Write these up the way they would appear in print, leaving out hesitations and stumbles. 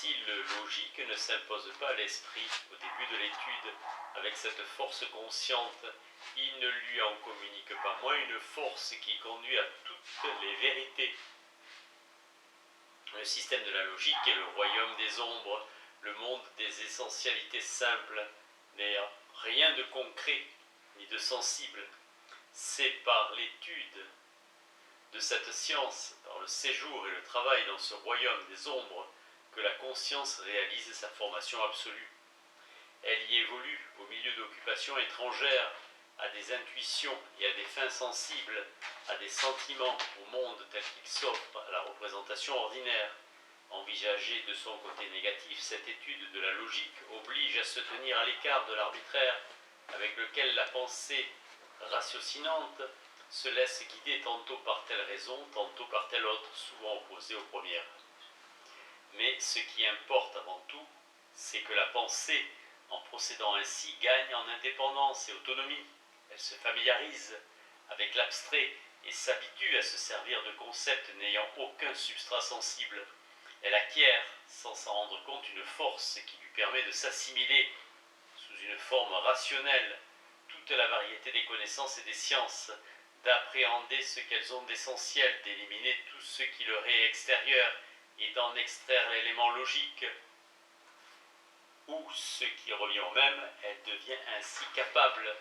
style logique ne s'impose pas à l'esprit au début de l'étude. Avec cette force consciente, il ne lui en communique pas moins une force qui conduit à toutes les vérités. Le système de la logique est le royaume des ombres, le monde des essentialités simples, mais rien de concret ni de sensible. C'est par l'étude de cette science, par le séjour et le travail dans ce royaume des ombres, que la conscience réalise sa formation absolue. Elle y évolue au milieu d'occupations étrangères, à des intuitions et à des fins sensibles, à des sentiments au monde tel qu'il s'offre à la représentation ordinaire. Envisagée de son côté négatif, cette étude de la logique oblige à se tenir à l'écart de l'arbitraire avec lequel la pensée ratiocinante se laisse guider tantôt par telle raison, tantôt par telle autre, souvent opposée aux premières. Mais ce qui importe avant tout, c'est que la pensée, en procédant ainsi, gagne en indépendance et autonomie. Elle se familiarise avec l'abstrait et s'habitue à se servir de concepts n'ayant aucun substrat sensible. Elle acquiert, sans s'en rendre compte, une force qui lui permet de s'assimiler, sous une forme rationnelle, toute la variété des connaissances et des sciences, d'appréhender ce qu'elles ont d'essentiel, d'éliminer tout ce qui leur est extérieur et d'en extraire l'élément logique, ou ce qui revient au même, elle devient ainsi capable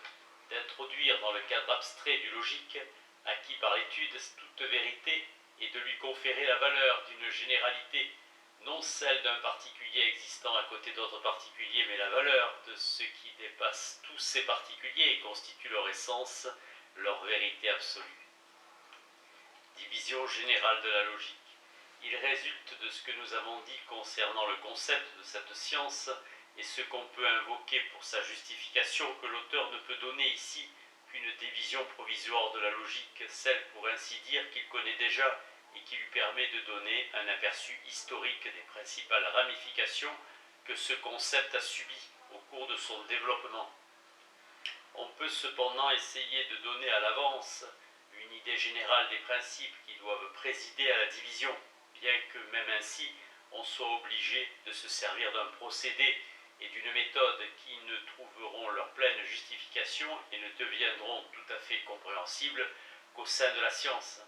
d'introduire dans le cadre abstrait du logique, acquis par l'étude, toute vérité, et de lui conférer la valeur d'une généralité, non celle d'un particulier existant à côté d'autres particuliers, mais la valeur de ce qui dépasse tous ces particuliers et constitue leur essence, leur vérité absolue. Division générale de la logique. Il résulte de ce que nous avons dit concernant le concept de cette science et ce qu'on peut invoquer pour sa justification que l'auteur ne peut donner ici qu'une division provisoire de la logique, celle pour ainsi dire qu'il connaît déjà et qui lui permet de donner un aperçu historique des principales ramifications que ce concept a subies au cours de son développement. On peut cependant essayer de donner à l'avance une idée générale des principes qui doivent présider à la division, bien que même ainsi on soit obligé de se servir d'un procédé et d'une méthode qui ne trouveront leur pleine justification et ne deviendront tout à fait compréhensibles qu'au sein de la science.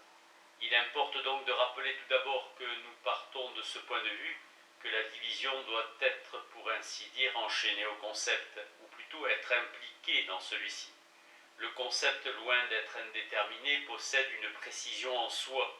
Il importe donc de rappeler tout d'abord que nous partons de ce point de vue, que la division doit être, pour ainsi dire, enchaînée au concept, ou plutôt être impliquée dans celui-ci. Le concept, loin d'être indéterminé, possède une précision en soi.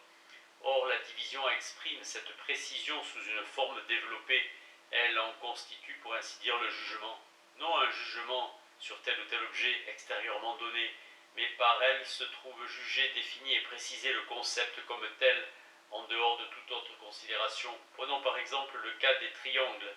Or, la division exprime cette précision sous une forme développée. Elle en constitue, pour ainsi dire, le jugement. Non un jugement sur tel ou tel objet extérieurement donné, mais par elle se trouve jugé, défini et précisé le concept comme tel, en dehors de toute autre considération. Prenons par exemple le cas des triangles.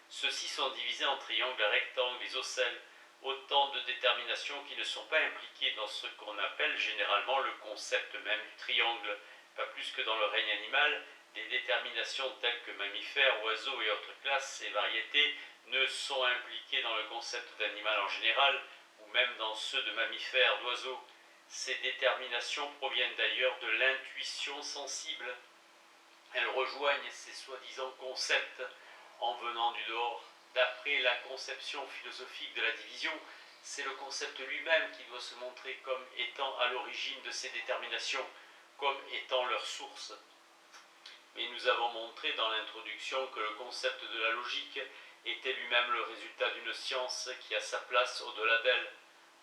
Ceux-ci sont divisés en triangles, rectangles, isocèles, autant de déterminations qui ne sont pas impliquées dans ce qu'on appelle généralement le concept même du triangle, pas plus que dans le règne animal. Des déterminations telles que mammifères, oiseaux et autres classes et variétés ne sont impliquées dans le concept d'animal en général, ou même dans ceux de mammifères, d'oiseaux. Ces déterminations proviennent d'ailleurs de l'intuition sensible. Elles rejoignent ces soi-disant concepts en venant du dehors. D'après la conception philosophique de la division, c'est le concept lui-même qui doit se montrer comme étant à l'origine de ces déterminations, comme étant leur source. Mais nous avons montré dans l'introduction que le concept de la logique était lui-même le résultat d'une science qui a sa place au-delà d'elle,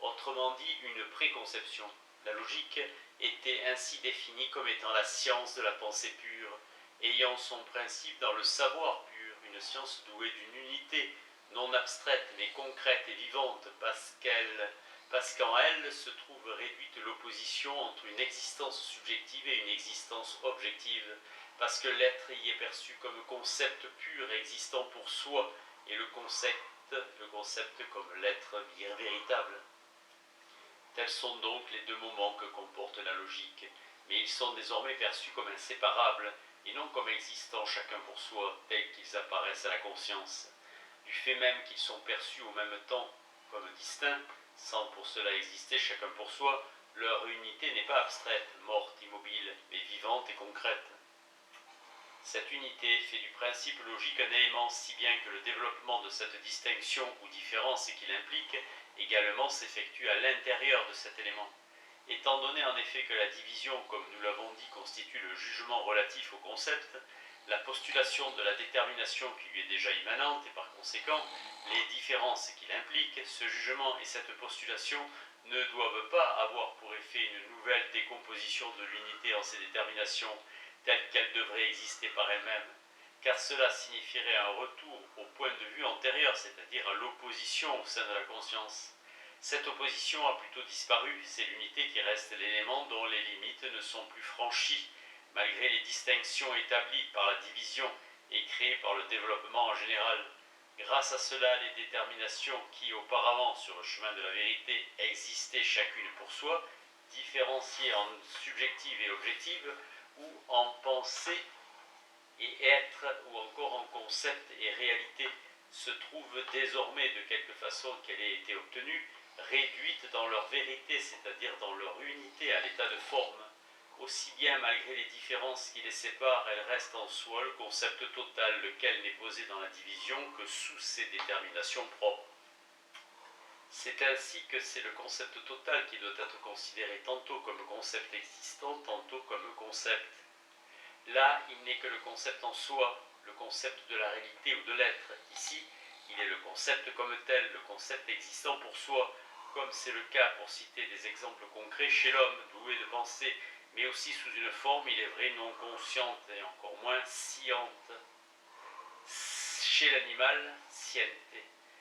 autrement dit une préconception. La logique était ainsi définie comme étant la science de la pensée pure, ayant son principe dans le savoir pur, une science douée d'une unité, non abstraite mais concrète et vivante, parce qu'en elle se trouve réduite l'opposition entre une existence subjective et une existence objective, parce que l'être y est perçu comme concept pur existant pour soi, et le concept comme l'être véritable. Tels sont donc les deux moments que comporte la logique, mais ils sont désormais perçus comme inséparables, et non comme existant chacun pour soi, tels qu'ils apparaissent à la conscience. Du fait même qu'ils sont perçus au même temps comme distincts, sans pour cela exister chacun pour soi, leur unité n'est pas abstraite, morte, immobile, mais vivante et concrète. Cette unité fait du principe logique un élément si bien que le développement de cette distinction ou différence qu'il implique également s'effectue à l'intérieur de cet élément. Étant donné en effet que la division, comme nous l'avons dit, constitue le jugement relatif au concept, la postulation de la détermination qui lui est déjà immanente et par conséquent les différences qu'il implique, ce jugement et cette postulation ne doivent pas avoir pour effet une nouvelle décomposition de l'unité en ses déterminations telles qu'elles devraient exister par elles-mêmes, car cela signifierait un retour au point de vue antérieur, c'est-à-dire à l'opposition au sein de la conscience. Cette opposition a plutôt disparu, c'est l'unité qui reste l'élément dont les limites ne sont plus franchies, malgré les distinctions établies par la division et créées par le développement en général. Grâce à cela, les déterminations qui auparavant, sur le chemin de la vérité, existaient chacune pour soi, différenciées en subjectives et objectives, ou en pensée et être, ou encore en concept et réalité, se trouvent désormais, de quelque façon qu'elle ait été obtenue, réduites dans leur vérité, c'est-à-dire dans leur unité à l'état de forme. Aussi bien malgré les différences qui les séparent, elles restent en soi le concept total, lequel n'est posé dans la division que sous ses déterminations propres. C'est ainsi que c'est le concept total qui doit être considéré tantôt comme concept existant, tantôt comme concept. Là, il n'est que le concept en soi, le concept de la réalité ou de l'être. Ici, il est le concept comme tel, le concept existant pour soi, comme c'est le cas, pour citer des exemples concrets, chez l'homme, doué de pensée, mais aussi sous une forme, il est vrai, non consciente et encore moins sciente. Chez l'animal, sciente.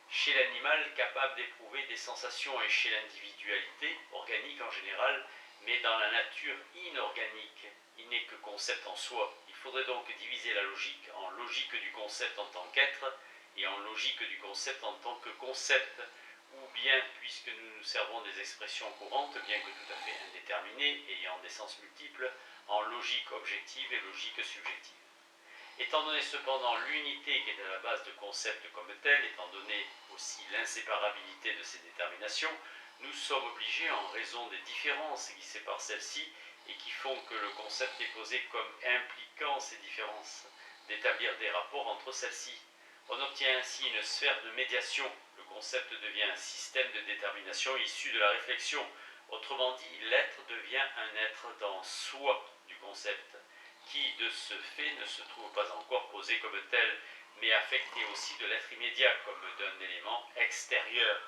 Chez l'animal, capable d'éprouver des sensations, et chez l'individualité, organique en général, mais dans la nature inorganique, il n'est que concept en soi. Il faudrait donc diviser la logique en logique du concept en tant qu'être et en logique du concept en tant que concept, ou bien, puisque nous nous servons des expressions courantes, bien que tout à fait indéterminées, ayant des sens multiples, en logique objective et logique subjective. Étant donné cependant l'unité qui est à la base de concept comme tel, étant donné aussi l'inséparabilité de ces déterminations, nous sommes obligés, en raison des différences qui séparent celles-ci et qui font que le concept est posé comme impliquant ces différences, d'établir des rapports entre celles-ci. On obtient ainsi une sphère de médiation. Le concept devient un système de détermination issu de la réflexion. Autrement dit, l'être devient un être dans soi du concept, qui de ce fait ne se trouve pas encore posé comme tel, mais affecté aussi de l'être immédiat comme d'un élément extérieur.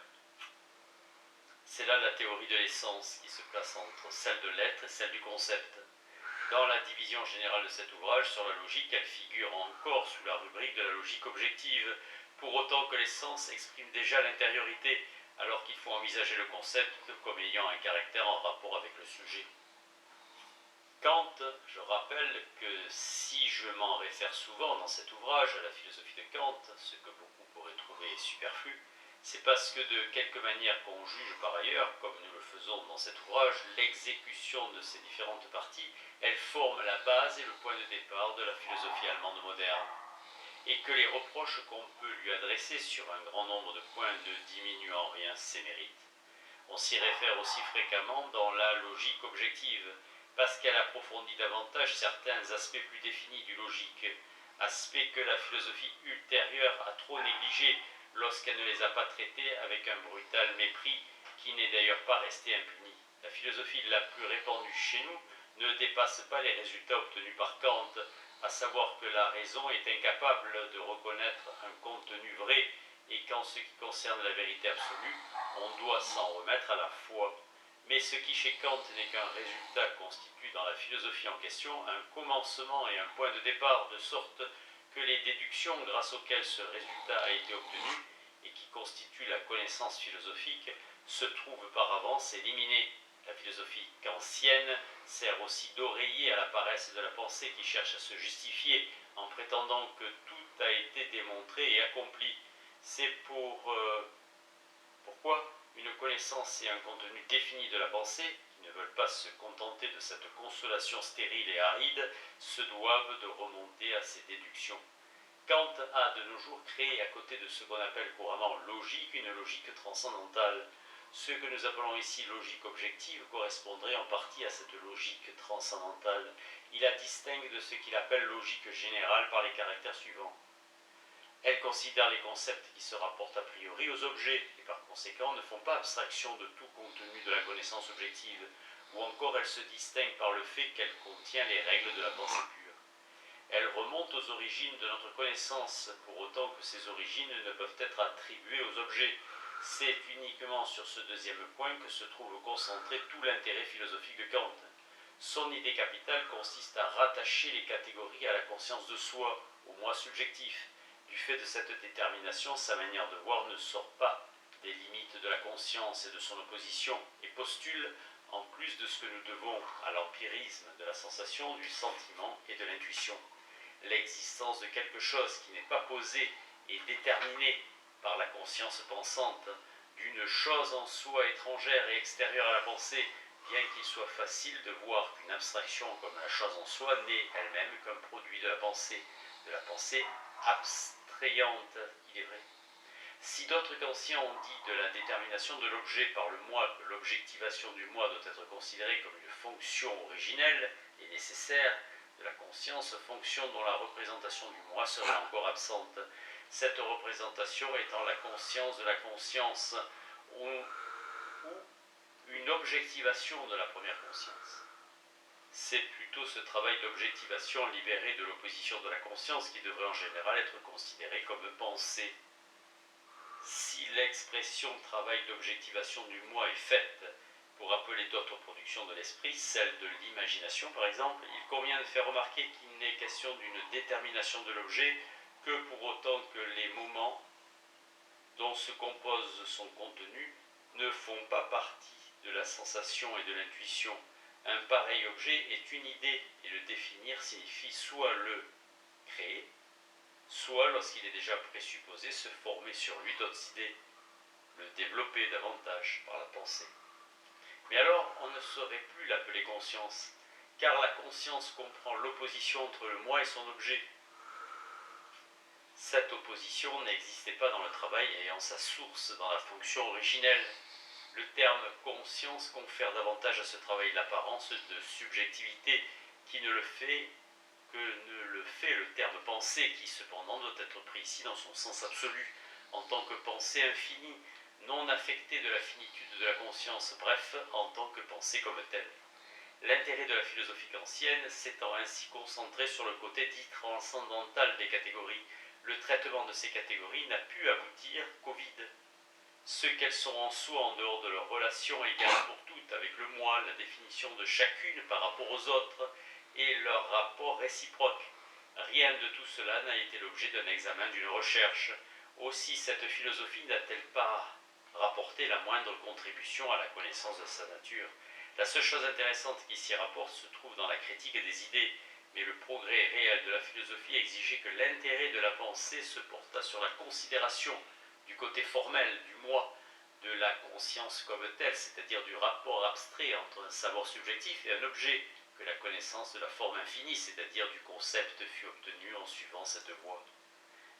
C'est là la théorie de l'essence qui se place entre celle de l'être et celle du concept. Dans la division générale de cet ouvrage sur la logique, elle figure encore sous la rubrique de la logique objective, pour autant que l'essence exprime déjà l'intériorité, alors qu'il faut envisager le concept comme ayant un caractère en rapport avec le sujet. Kant, je rappelle que si je m'en réfère souvent dans cet ouvrage à la philosophie de Kant, ce que beaucoup pourraient trouver superflu, c'est parce que de quelque manière qu'on juge par ailleurs, comme nous le faisons dans cet ouvrage, l'exécution de ces différentes parties, elle forme la base et le point de départ de la philosophie allemande moderne. Et que les reproches qu'on peut lui adresser sur un grand nombre de points ne diminuent en rien ses mérites. On s'y réfère aussi fréquemment dans la logique objective, parce qu'elle approfondit davantage certains aspects plus définis du logique, aspects que la philosophie ultérieure a trop négligés lorsqu'elle ne les a pas traités avec un brutal mépris qui n'est d'ailleurs pas resté impuni. La philosophie la plus répandue chez nous ne dépasse pas les résultats obtenus par Kant, à savoir que la raison est incapable de reconnaître un contenu vrai et qu'en ce qui concerne la vérité absolue, on doit s'en remettre à la foi. Mais ce qui chez Kant n'est qu'un résultat constitue dans la philosophie en question un commencement et un point de départ, de sorte que les déductions grâce auxquelles ce résultat a été obtenu et qui constituent la connaissance philosophique se trouvent par avance éliminées. La philosophie kantienne sert aussi d'oreiller à la paresse de la pensée qui cherche à se justifier en prétendant que tout a été démontré et accompli. C'est pourquoi une connaissance et un contenu défini de la pensée, qui ne veulent pas se contenter de cette consolation stérile et aride, se doivent de remonter à ces déductions. Kant a de nos jours créé, à côté de ce qu'on appelle couramment logique, une logique transcendantale. Ce que nous appelons ici logique objective correspondrait en partie à cette logique transcendantale. Il la distingue de ce qu'il appelle logique générale par les caractères suivants. Elle considère les concepts qui se rapportent a priori aux objets et par conséquent ne font pas abstraction de tout contenu de la connaissance objective, ou encore elle se distingue par le fait qu'elle contient les règles de la pensée pure. Elle remonte aux origines de notre connaissance, pour autant que ces origines ne peuvent être attribuées aux objets. C'est uniquement sur ce deuxième point que se trouve concentré tout l'intérêt philosophique de Kant. Son idée capitale consiste à rattacher les catégories à la conscience de soi, au moi subjectif. Du fait de cette détermination, sa manière de voir ne sort pas des limites de la conscience et de son opposition, et postule, en plus de ce que nous devons à l'empirisme de la sensation, du sentiment et de l'intuition, l'existence de quelque chose qui n'est pas posé et déterminé par la conscience pensante, d'une chose en soi étrangère et extérieure à la pensée, bien qu'il soit facile de voir qu'une abstraction comme la chose en soi n'est elle-même qu'un produit de la pensée abstrayante, il est vrai. Si d'autres qu'anciens ont dit de la détermination de l'objet par le moi que l'objectivation du moi doit être considérée comme une fonction originelle et nécessaire de la conscience, fonction dont la représentation du moi serait encore absente, cette représentation étant la conscience de la conscience ou une objectivation de la première conscience. C'est plutôt ce travail d'objectivation libéré de l'opposition de la conscience qui devrait en général être considéré comme pensée. Si l'expression travail d'objectivation du moi est faite pour appeler d'autres productions de l'esprit, celle de l'imagination par exemple, il convient de faire remarquer qu'il n'est question d'une détermination de l'objet que pour autant que les moments dont se compose son contenu ne font pas partie de la sensation et de l'intuition. Un pareil objet est une idée et le définir signifie soit le créer, soit, lorsqu'il est déjà présupposé, se former sur lui d'autres idées, le développer davantage par la pensée. Mais alors, on ne saurait plus l'appeler conscience, car la conscience comprend l'opposition entre le moi et son objet. Cette opposition n'existait pas dans le travail ayant sa source dans la fonction originelle. Le terme conscience confère davantage à ce travail l'apparence de subjectivité qui ne le fait que ne le fait le terme pensée, qui cependant doit être pris ici dans son sens absolu, en tant que pensée infinie, non affectée de la finitude de la conscience, bref, en tant que pensée comme telle. L'intérêt de la philosophie kantienne s'étant ainsi concentré sur le côté dit transcendantal des catégories, le traitement de ces catégories n'a pu aboutir qu'au vide. Ce qu'elles sont en soi en dehors de leur relation égale pour toutes avec le moi, la définition de chacune par rapport aux autres, et leur rapport réciproque. Rien de tout cela n'a été l'objet d'un examen, d'une recherche. Aussi cette philosophie n'a-t-elle pas rapporté la moindre contribution à la connaissance de sa nature. La seule chose intéressante qui s'y rapporte se trouve dans la critique des idées, mais le progrès réel de la philosophie exigeait que l'intérêt de la pensée se portât sur la considération du côté formel du moi, de la conscience comme telle, c'est-à-dire du rapport abstrait entre un savoir subjectif et un objet, que la connaissance de la forme infinie, c'est-à-dire du concept, fut obtenue en suivant cette voie.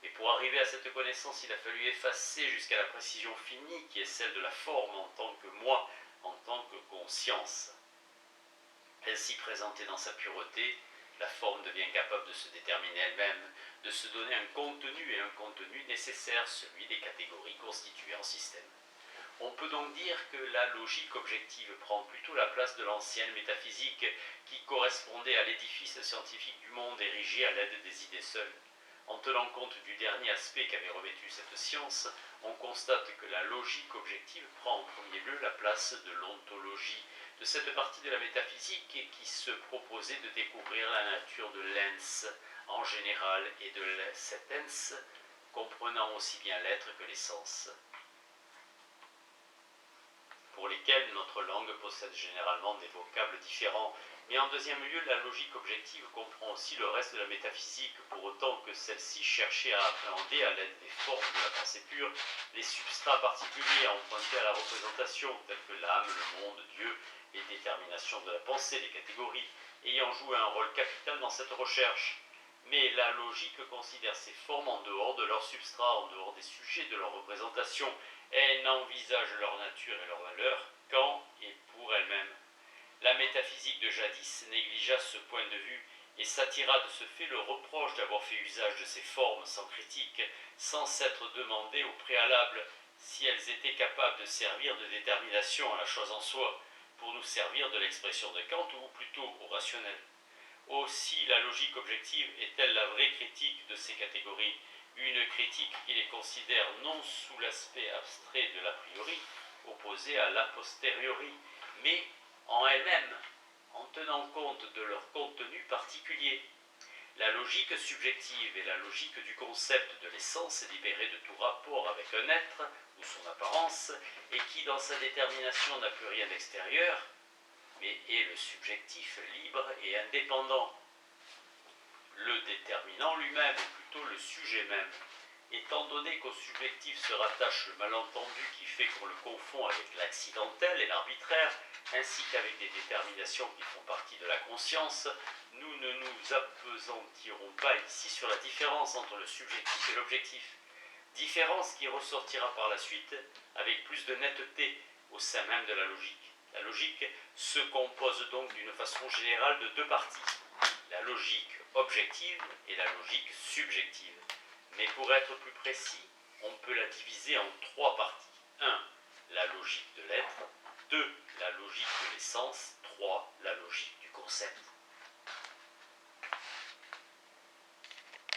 Et pour arriver à cette connaissance, il a fallu effacer jusqu'à la précision finie qui est celle de la forme en tant que moi, en tant que conscience. Ainsi présentée dans sa pureté, la forme devient capable de se déterminer elle-même, de se donner un contenu et un contenu nécessaire, celui des catégories constituées en système. On peut donc dire que la logique objective prend plutôt la place de l'ancienne métaphysique qui correspondait à l'édifice scientifique du monde érigé à l'aide des idées seules. En tenant compte du dernier aspect qu'avait revêtu cette science, on constate que la logique objective prend en premier lieu la place de l'ontologie, de cette partie de la métaphysique qui se proposait de découvrir la nature de l'ens en général et de cet ens comprenant aussi bien l'être que l'essence, pour lesquels notre langue possède généralement des vocables différents. Mais en deuxième lieu, la logique objective comprend aussi le reste de la métaphysique, pour autant que celle-ci cherchait à appréhender, à l'aide des formes de la pensée pure, les substrats particuliers à emprunter à la représentation, tels que l'âme, le monde, Dieu, les déterminations de la pensée, les catégories, ayant joué un rôle capital dans cette recherche. mais la logique considère ces formes en dehors de leur substrat, en dehors des sujets de leur représentation. Elle n'envisage leur nature et leur valeur qu'en et pour elle-même. La métaphysique de jadis négligea ce point de vue et s'attira de ce fait le reproche d'avoir fait usage de ces formes sans critique, sans s'être demandé au préalable si elles étaient capables de servir de détermination à la chose en soi, pour nous servir de l'expression de Kant ou plutôt au rationnel. Aussi la logique objective est-elle la vraie critique de ces catégories, une critique qui les considère non sous l'aspect abstrait de l'a priori, opposé à l'a posteriori, mais en elle-même, en tenant compte de leur contenu particulier. La logique subjective est la logique du concept de l'essence libérée de tout rapport avec un être ou son apparence, et qui dans sa détermination n'a plus rien d'extérieur, mais est le subjectif libre et indépendant. Le déterminant lui-même est plutôt le sujet même. Étant donné qu'au subjectif se rattache le malentendu qui fait qu'on le confond avec l'accidentel et l'arbitraire, ainsi qu'avec des déterminations qui font partie de la conscience, nous ne nous appesantirons pas ici sur la différence entre le subjectif et l'objectif. Différence qui ressortira par la suite avec plus de netteté au sein même de la logique. La logique se compose donc d'une façon générale de deux parties, la logique objective et la logique subjective. Mais pour être plus précis, on peut la diviser en trois parties. 1. La logique de l'être. 2. La logique de l'essence. 3. La logique du concept.